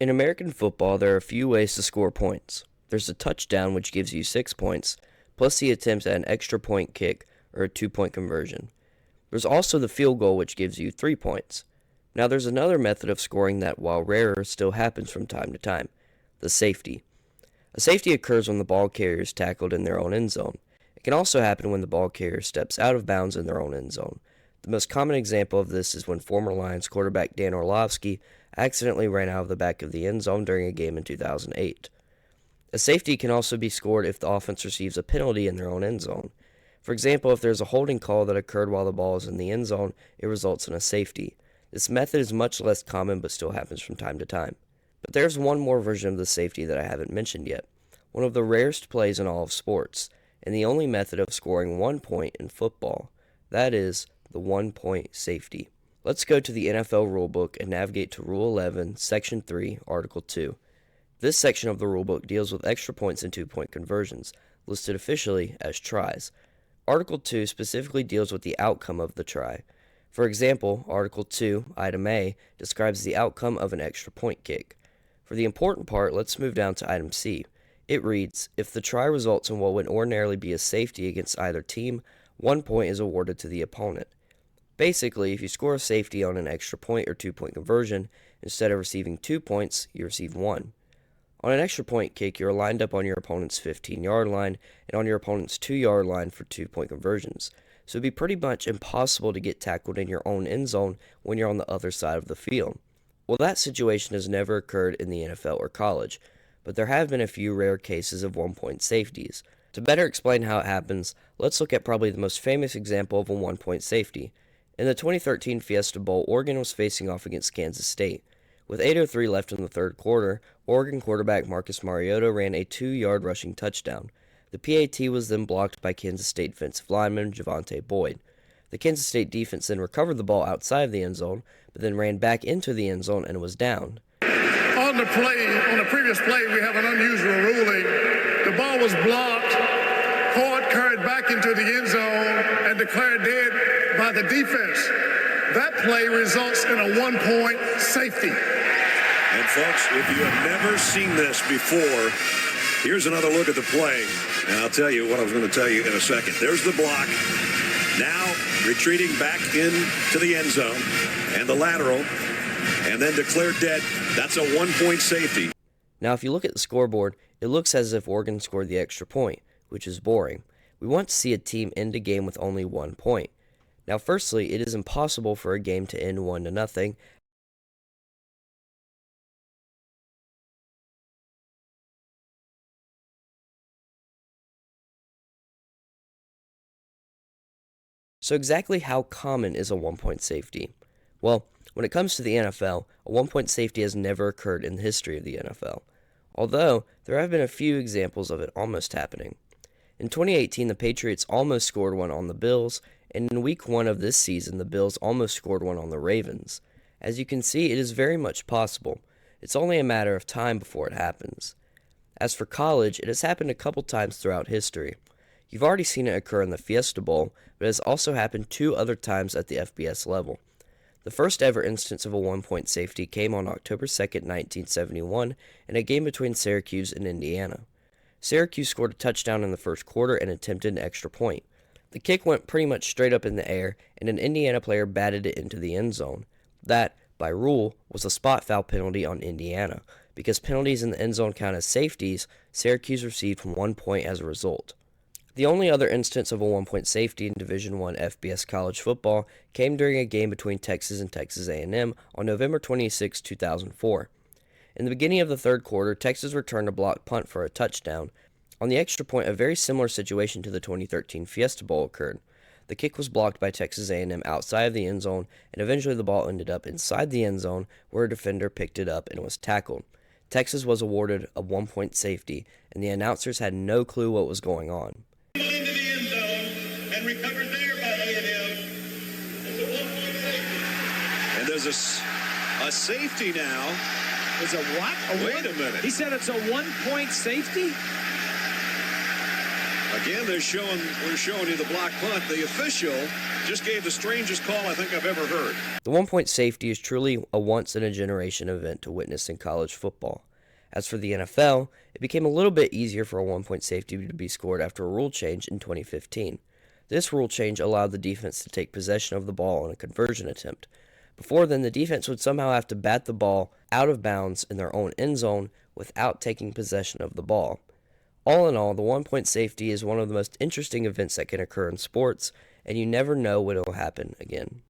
In American football, there are a few ways to score points. There's a touchdown, which gives you 6 points, plus the attempt at an extra point kick or a 2-point conversion. There's also the field goal, which gives you 3 points. Now, there's another method of scoring that, while rarer, still happens from time to time: the safety. A safety occurs when the ball carrier is tackled in their own end zone. It can also happen when the ball carrier steps out of bounds in their own end zone. The most common example of this is when former Lions quarterback Dan Orlovsky accidentally ran out of the back of the end zone during a game in 2008. A safety can also be scored if the offense receives a penalty in their own end zone. For example, if there's a holding call that occurred while the ball is in the end zone, it results in a safety. This method is much less common but still happens from time to time. But there's one more version of the safety that I haven't mentioned yet, one of the rarest plays in all of sports, and the only method of scoring 1 point in football. That is the 1-point safety. Let's go to the NFL rulebook and navigate to Rule 11, Section 3, Article 2. This section of the rulebook deals with extra points and 2-point conversions, listed officially as tries. Article 2 specifically deals with the outcome of the try. For example, Article 2, Item A, describes the outcome of an extra point kick. For the important part, let's move down to Item C. It reads, if the try results in what would ordinarily be a safety against either team, 1 point is awarded to the opponent. Basically, if you score a safety on an extra point or 2-point conversion, instead of receiving 2 points, you receive 1. On an extra point kick, you're lined up on your opponent's 15-yard line and on your opponent's 2-yard line for 2-point conversions. So it'd be pretty much impossible to get tackled in your own end zone when you're on the other side of the field. Well, that situation has never occurred in the NFL or college, but there have been a few rare cases of 1-point safeties. To better explain how it happens, let's look at probably the most famous example of a 1-point safety. In the 2013 Fiesta Bowl, Oregon was facing off against Kansas State. With 8:03 left in the third quarter, Oregon quarterback Marcus Mariota ran a 2-yard rushing touchdown. The PAT was then blocked by Kansas State defensive lineman Javonte Boyd. The Kansas State defense then recovered the ball outside of the end zone, but then ran back into the end zone and was down. On the previous play, we have an unusual ruling. The ball was blocked, caught, carried back into the end zone, and declared dead by the defense. That play results in a 1-point safety. And folks, if you have never seen this before, here's another look at the play. And I'll tell you what I was going to tell you in a second. There's the block. Now retreating back into the end zone and the lateral, and then declared dead. That's a 1-point safety. Now, if you look at the scoreboard, it looks as if Oregon scored the extra point, which is boring. We want to see a team end a game with only 1 point. Now, firstly, it is impossible for a game to end 1-0. So exactly how common is a 1-point safety? Well, when it comes to the NFL, a 1-point safety has never occurred in the history of the NFL, although there have been a few examples of it almost happening. In 2018, the Patriots almost scored one on the Bills, and in Week 1 of this season, the Bills almost scored one on the Ravens. As you can see, it is very much possible. It's only a matter of time before it happens. As for college, it has happened a couple times throughout history. You've already seen it occur in the Fiesta Bowl, but it has also happened 2 other times at the FBS level. The first ever instance of a 1-point safety came on October 2, 1971, in a game between Syracuse and Indiana. Syracuse scored a touchdown in the first quarter and attempted an extra point. The kick went pretty much straight up in the air, and an Indiana player batted it into the end zone. That, by rule, was a spot foul penalty on Indiana. Because penalties in the end zone count as safeties, Syracuse received 1 point as a result. The only other instance of a 1-point safety in Division I FBS college football came during a game between Texas and Texas A&M on November 26, 2004. In the beginning of the third quarter, Texas returned a blocked punt for a touchdown. On the extra point, a very similar situation to the 2013 Fiesta Bowl occurred. The kick was blocked by Texas A&M outside of the end zone, and eventually the ball ended up inside the end zone, where a defender picked it up and was tackled. Texas was awarded a 1-point safety, and the announcers had no clue what was going on. Into the end zone and recovered there by A&M. It's a 1-point safety. And there's a safety now. It's a what? Wait a minute. He said it's a 1-point safety? Again, we're showing you the block punt. The official just gave the strangest call I think I've ever heard. The 1-point safety is truly a once-in-a-generation event to witness in college football. As for the NFL, it became a little bit easier for a 1-point safety to be scored after a rule change in 2015. This rule change allowed the defense to take possession of the ball on a conversion attempt. Before then, the defense would somehow have to bat the ball out of bounds in their own end zone without taking possession of the ball. All in all, the 1-point safety is one of the most interesting events that can occur in sports, and you never know when it will happen again.